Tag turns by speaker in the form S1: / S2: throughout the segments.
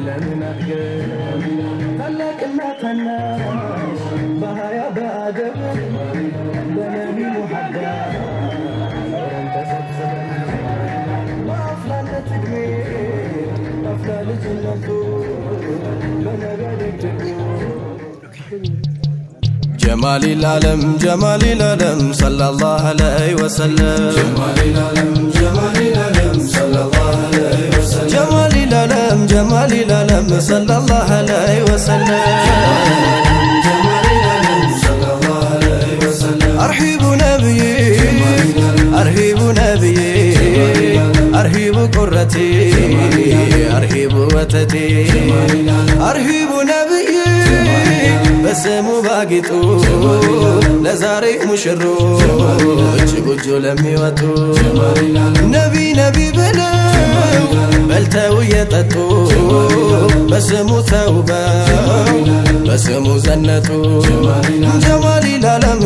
S1: ለምን አትገብ ታላቅና ታናሽ በሀያ በአደብ በነቢ ሙሐባ አብረን ተሰብስበን በአፍላነት ዕድሜ አፍላ ልጅነቱ በነቢ ደግደጉ جمال العالم صلى الله عليه وسلم جمال العالم صلى الله عليه وسلم جمال العالم صلى الله عليه وسلم جمال العالم صلى الله عليه وسلم أرحب نبيي أرحب نبيي أرحب قرتي أرحب وتدي أرحب نبيي በስሙ ባጊጡ ለዛሬ ሙሽሮች ጎጆ ለሚወጡ ነቢ ብለው በልተው እየጠጡ በስሙ ተውበው በስሙ ዘነጡ ጀማሊል ዓለም።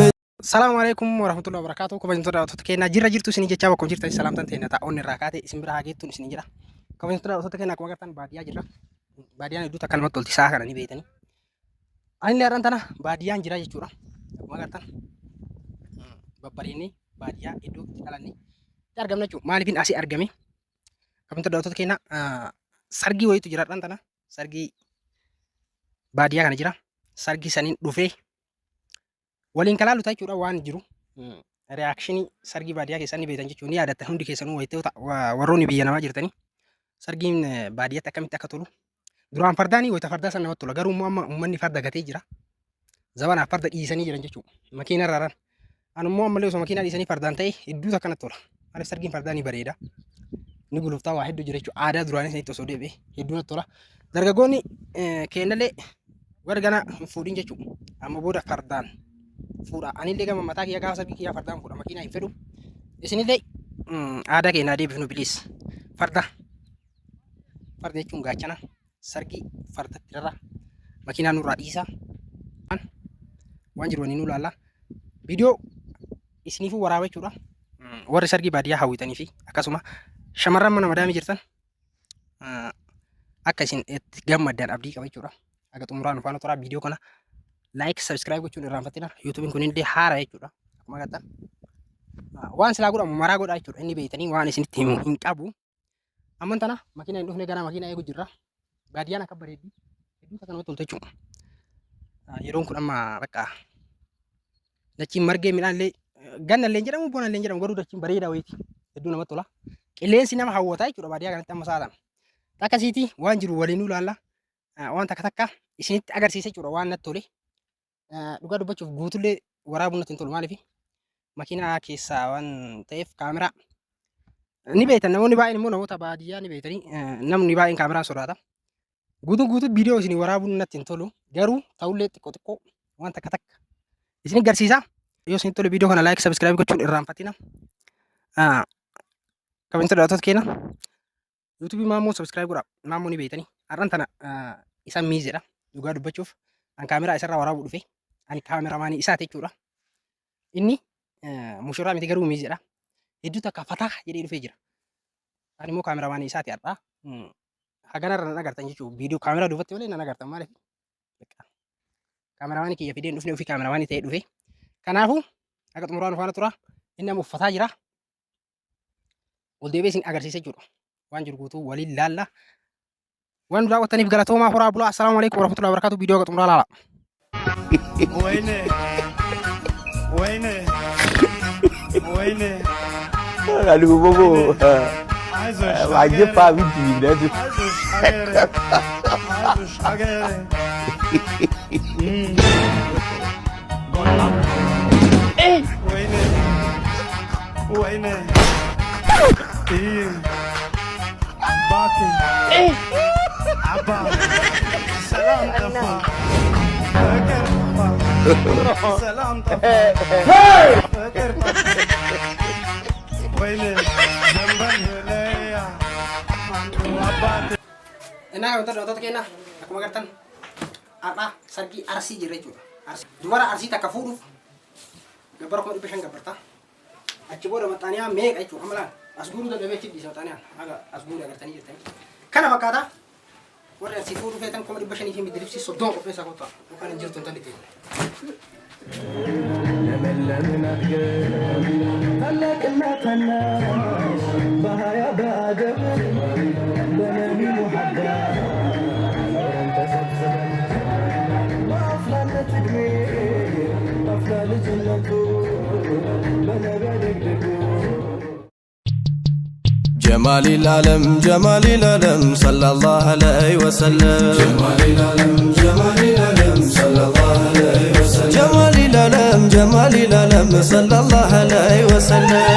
S2: ሰላም አለይኩም ወራህመቱላሂ ወበረካቱ ከበንቶዳ ተከና ጅራ ጅርቱ ሲኒ ጀቻ በኮን ጅርታ ሰላምታን ተነታ ኦን ራካቴ ሲምብራ ሀጌቱን ሲኒ ጅራ ከበንቶዳ ተከና ቆመርታን ባዲያ ጅራ ባዲያን ዱታ ከልመት ቶልቲ ሳከና ኒ ቤተኒ ani leeran tana baadiyaan jira jechuudha. Akkuma agartan babbareedni baadiyaa iddoo itti dhalanne itti argamna jechuudha. Maaliifin asii argame? Kabinta daawwattoota keenya sargii wayiitu jiraadhaan tana sargii baadiyaa kana jira. Sargii saniin dhufee waliin kalaalu ta'a jechuudha waan jiru. Reaakshinii sargii baadiyaa keessaa ni beektan jechuudha. Ni yaadattan hundi keessanuu wayitee warroonni biyya namaa jirtanii sargiin baadiyyaatti akkamitti akka tolu. Duraan fardaanii wayita fardaa sana namatti tola. Garuu amma uummanni farda gatee jira. Zabanaaf farda dhiisanii jiran jechuudha. Makiina irraan. Anummoo ammallee osoo makiinaa dhiisanii fardaan ta'e hedduu akkanatti tola. Maaliif sargiin fardaa ni bareeda. Ni guluftaa waa hedduu jira jechuudha. Aadaa duraanii sanitti osoo deebi'e hedduu natti tola. Dargaggoonni keenyallee warra gana hin fuudhin jechuudha. Amma booda fardaan fuudha. Anillee gama mataa kiyya gaafa sargii kiyyaa fardaan fuudha. Makiinaa hin fedhu. Isinillee aadaa keenyaa deebifnu biliis. Farda jechuun gaachana. Sargi fardatti irra makiinaa nurraa dhiisaa waan jiru waliin ilaalla. Viidiyoo isiniifuu waraaba jechuudha. Warri sargii baadiyyaa hawwitanii fi akkasuma shamarran mana madaamii jirtan akka isin itti gammaddan abdii qaba jechuudha. Akka xumuraan faana toraa viidiyoo kana laayik sabskiraayib gochuun irraanfatina. Yuutuubiin kun illee haara jechuudha. Akkuma agartan waan silaa godhamu maraa godhaa jechuudha. Inni beeytanii waan isinitti himu hin qabu. Amman tana makiinaa hin dhufne gara makiinaa eegu jirra. Baadiyaan akka bareeddi hedduu akka namatti toltu jechuudha. Yeroon kun amma bakka dachiin margee midhaan illee ganna illee jedhamu bona illee jedhamu garuu dachiin bareedaa wayiiti hedduu namatti tola. Qilleensi nama hawwataa jechuudha baadiyyaa kanatti amma saalaan. Akkasiiti waan jiru waliin ilaalla. Waan takka isinitti agarsiisa jechuudha waan natti tole. Dhugaa dubbachuuf guutullee waraabuun natti hin tolu maaliif makiinaa keessaa waan ta'eef kaameraa ni beektan namoonni baay'een immoo namoota baadiyyaa ni beektanii namni baay'een kaameraa sodaata. Guutuu viidiyoo isin waraabuun natti hin tolu garuu ta'ullee xiqqoo waan takka isin agarsiisa. Yoo isin tole viidiyoo kana laayik sabskiraayib gochuun irraanfatina. Kabinta daawwattoota keenya yuutuubii maammoo sabskiraayib godhaa. Maammoo ni beektanii har'aan tana isa miizeedha dhugaa dubbachuuf an kaameraa isarraa waraabuu dhufe ani kaameramaanii isaati jechuudha. Inni mushiraa miti garuu miizeedha. Hedduu takka fataa jedhee dhufee jira. Ani immoo kaameramaanii isaati har'aa. Haganarra nan agartan jechuudha. Viidiyoo kaameraa duubatti malee nan agartan maaliif? Kaameraamaanii kiyya fideen dhufne ofii kaameramaanii ta'ee dhufe. Kanaafuu akka xumuraan faana tura. Inni amma uffataa jira. Ol deebi'ee isin agarsiisa jechuudha. Waan jiru guutuu waliin laalla. Waan daawwattaniif galatoomaa horaa bulaa. Assalaamu alaikum warahmatullahi wabarakatuh. Viidiyoo akka xumuraa laala.
S3: Wayne. Aduh bobo. Wajib Pak Widi dah tu.
S1: Wayne. Baki. Abba. Salam tafa. Salam tafa. Wayne.
S2: Enak untuk dokter kena, aku makan apa sargi arsi jere juga. Dua arsi tak kafuru. Gabar ko ipesang gabarta. Acibo da matanya me kai cu amalan. Asguru da bebe di satanya. Aga asguru agar tani jirtani. Kana makata. Wala سيفور فيتن كومدي بشني في مدرب سي صدق في ساقطة وكان جرت انت لتين
S1: لمن هلك النتنا بهايا بادم بنبي محدد انت سبسب وافلان تدمي افلان جنتو بنبي دقدقو
S4: جمال العالم صلى الله عليه وسلم جمال العالم صلى الله عليه وسلم جمال العالم صلى الله عليه وسلم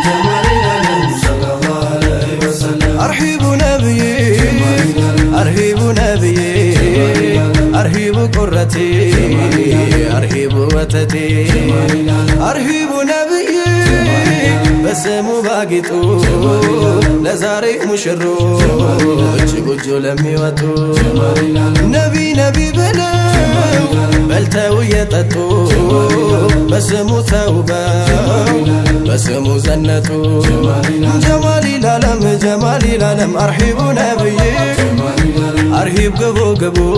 S4: جمال العالم صلى الله عليه وسلم أرحب نبيي أرحب قرتي أرحب وتدي أرحب نبيي بسمو باقيتو لزاري مشروج قجو لميوتو نبي بلو بلتو يتتو بسمو توبا بسمو زنتو جمال العالم أرحب نبي أرحب قبو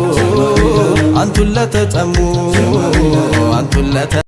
S4: أنتو لا تتأمو أنتو لا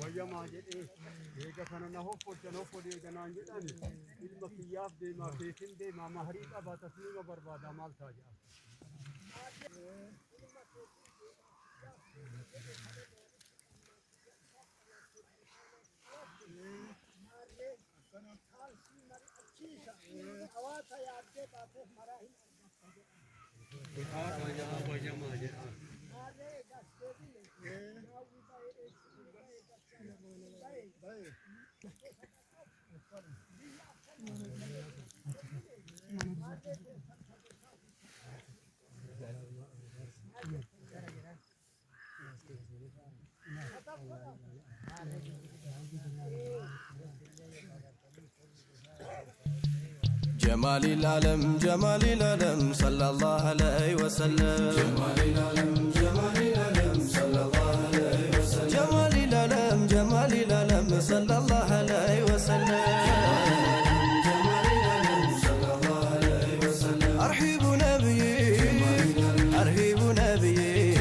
S5: ويما جدي هيك فانا هوفو دي جنان جداني المكياف دي ما فيتين دي ما مهريقه بتسليم برباد مال تاجا
S4: جمال العالم صلى الله عليه وسلم جمال العالم صلى الله عليه وسلم جمال العالم صلى الله عليه وسلم جمال العالم صلى الله عليه وسلم أرحب نبيي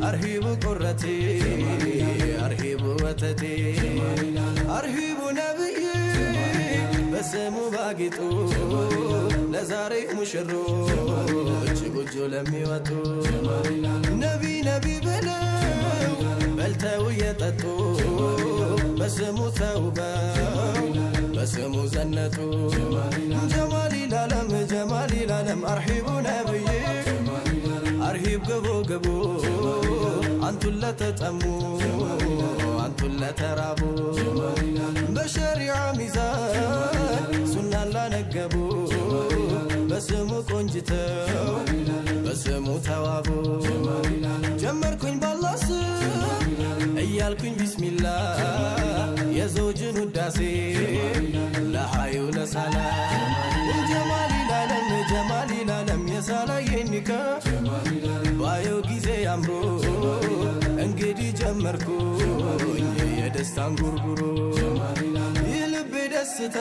S4: أرحب قرتي أرحب وتدي أرحب نبيي بسمو باقيتو لزاري مشروج قجو لميوتو نبي بلو بلتو يتتو بسمو توبا بسمو زنتو جمال العالم أرحب نبي أرحب قبو أنتو لا تتأمو أنتو لا ترابو بشريعة ميزان سنة لا نقبو بسمو كنجتو بسمو توابو جمركن بالله እያልኩኝ ቢስሚላ የዘውጅን ውዳሴ ለሐዩ ለሳላ ጀማል ኢላለም የሳላ የኒካ ባየው ጊዜ አምሮ ጀመርኩኝ የደስታን ጉርጉሮ የልቤ ደስታ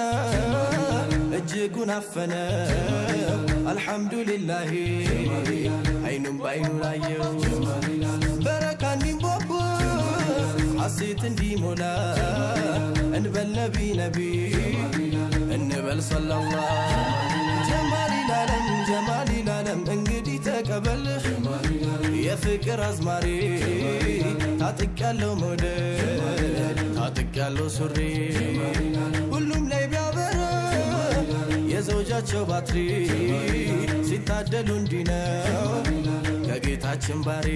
S4: እጅጉን አፈነ አልሐምዱሊላህ አይኑም ባይኑ ላየው በረካ እንዲንቦቦ ሐሴት እንዲሞላ እንበል ነቢ ነቢ እንበል ሰለላህ ጀማሊ ላለም እንግዲህ ተቀበል የፍቅር አዝማሪ ታጥቃለው መውደድ ታጥቃለው ሱሪ ሁሉም ላይ ቢያበራ የዘውጃቸው ባትሪ ሲታደሉ እንዲህ ነው ከጌታችን ባሪ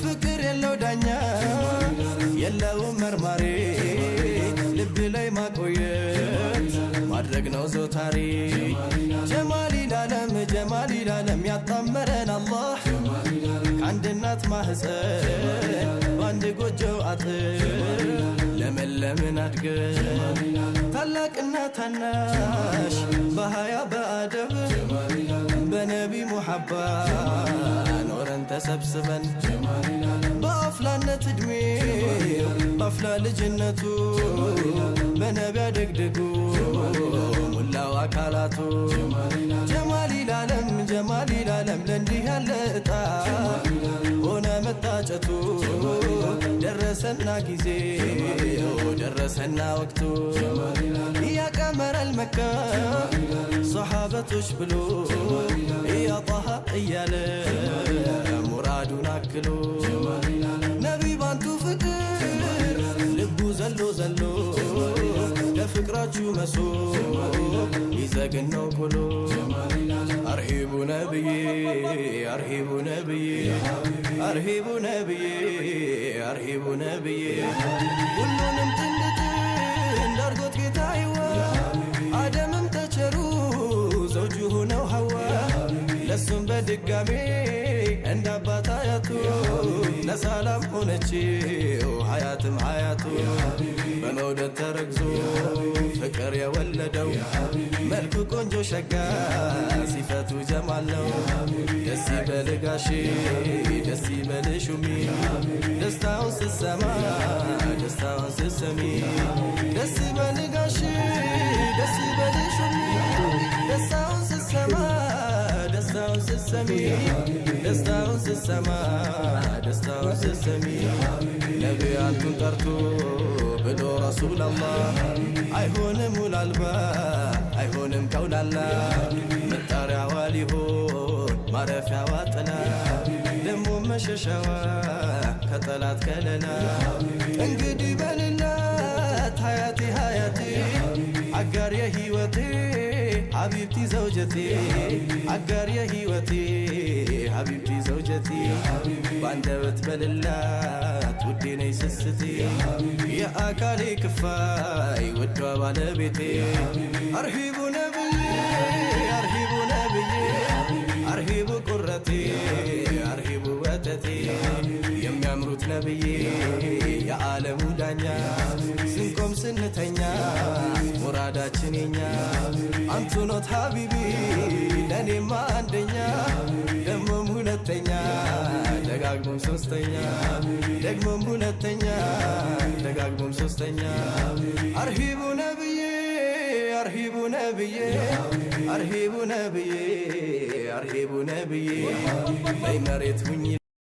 S4: ፍቅር የለው ዳኛ የለውም መርማሪ ልብ ላይ ማቆየት ማድረግ ነው ዘውታሪ ጀማሊ ላለም ያጣመረን አላህ ከአንድ እናት ማህፀን በአንድ ጎጆ አጥር ለመለምን አድገን ታላቅና ታናሽ በሃያ በአደብ በነቢ ሙሐባ ኖረን ተሰብስበን በአፍላነት ዕድሜ በአፍላ ልጅነቱ በነቢ አደግድጉ ሙላው አካላቱ ጀማሊ ላለም ለእንዲህ ያለ እጣ ሆነ መታጨቱ ደረሰና ጊዜ ደረሰና ወቅቱ ያቀመረል መካ ሰሓበቶች ብሎ ያጣሃ እያለ ሙራዱን አክሎ ነቢ ባንቱ ፍቅር ልቡ ዘሎ ለፍቅራችሁ መሶ ይዘግን ነው ኩሎ አርሂቡ ነብዬ አርሂቡ ነብዬ አርሂቡ ነብዬ አርሂቡ ነብዬ ሁሉንም ጥንድ እንዳርጎት ጌታዬዋ አደምም ተቸሩ ዘውጁ ሆነው ሐዋ ለሱም በድጋሜ እንዳባት አያቱ ለሰላም ሆነችው ሐያትም ሐያቱ በመውደድ ተረግዞ ፍቅር የወለደው መልኩ ቆንጆ ሸጋ ሲፈቱ ጀማል ነው ደስ ይበል ጋሼ ደስ ይበል ሹሚ ደስታውን ስትሰማ ደስታውን ስትሰሚ ደስ ይበል ጋሼ ደስ ይበል ሹሚ ደስታውን ስትሰማ ደስታውን ስትሰሚ ደስታውን ስትሰማ ደስታውን ስትሰሚ ነቢያቱን ጠርቶ ብሎ ረሱላላህ አይሆንም ውላልባ አይሆንም ከውላላ መጣሪያዋ ሊሆን ማረፊያዋ ጥላ ደሞ መሸሻዋ ከጠላት ከለላ እንግዲህ በልላት ሀያቴ ሀያቴ አጋር የህይወቴ ሐቢብቲ ዘውጀቴ አጋር የህይወቴ ሐቢብቲ ዘውጀቴ ባንደበት በልላት ውዴ ነይ ስስቴ የአካሌ ክፋይ ውዷ ባለቤቴ አርሂቡ ነብዬ አርሂቡ ነብዬ አርሂቡ ቁረቴ አርሂቡ ወተቴ የሚያምሩት ነብዬ የዓለሙ ዳኛ ስንቆም ስንተኛ ሙራዳችን የኛ አንቱ ኖት ሐቢቢ ለኔማ አንደኛ ደሞም ሁለተኛ ደጋግሞም ሶስተኛ ደግሞም ሁለተኛ ደጋግሞም ሶስተኛ አርሂቡ ነብዬ አርሂቡ ነብዬ አርሂቡ ነብዬ አርሂቡ ነብዬ ላይ መሬት ሁኝ